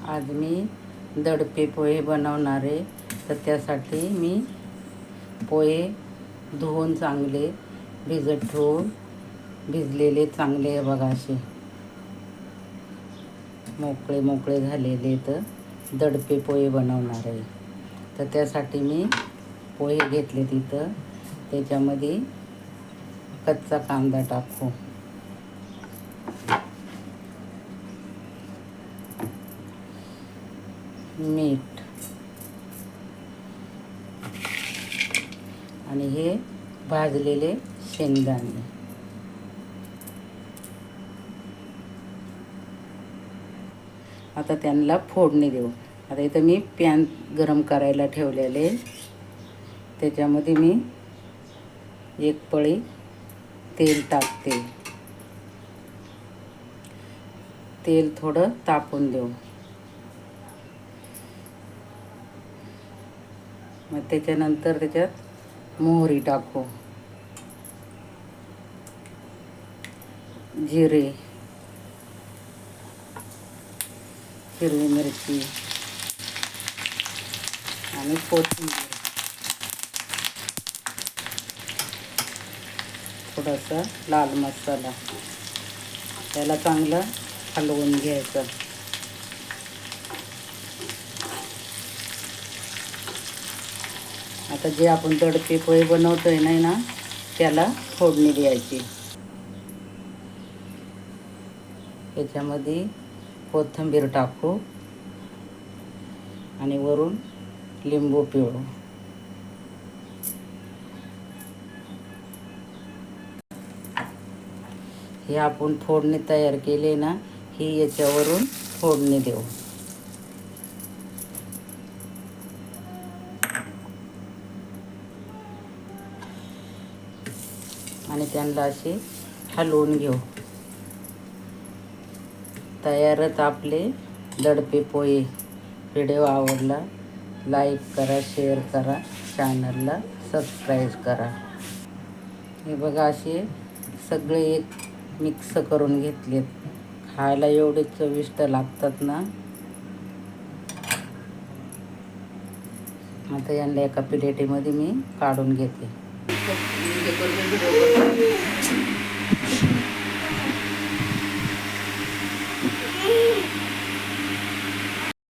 आज मी दडपे पोहे बनवणार आहे. तर त्यासाठी मी पोहे धुवून चांगले भिजत ठेवून भिजलेले चांगले आहे बघा, असे मोकळे मोकळे झालेले तर दडपे पोहे बनवणार आहे. तर त्यासाठी मी पोहे घेतले. तिथं त्याच्यामध्ये कच्चा कांदा टाकू, मीठ आणि हे भाजलेले शेंगदाणे. आता त्यांना फोडणी देऊ. आता इथं मी पॅन गरम करायला ठेवलेले, त्याच्यामध्ये मी एक पळी तेल टाकते. तेल थोडं तापून देऊ. मग त्याच्यानंतर त्याच्यात मोहरी टाकू, जिरे, हिरवी मिरची आणि कोथिंबीर, थोडासा लाल मसाला. त्याला चांगलं हलवून घ्यायचं. आता जे आपण दडपे पोहे बनवतोय नाही ना, त्याला फोडणी द्यायची. याच्यामध्ये कोथिंबीर टाकू आणि वरून लिंबू पिळू. हे आपण फोडणी तयार केली ना, ही याच्यावरून फोडणी देऊ. आणि त्यांना असे हलवून घेऊ. तयारच आपले दडपे पोहे. व्हिडिओ आवडला लाईक करा, शेअर करा, चॅनलला सबस्क्राईब करा. हे बघा, असे सगळे एक मिक्स करून घेतलेत. खायला एवढे चविष्ट लागतात ना. आता यांना एका प्लेटीमध्ये मी काढून घेते.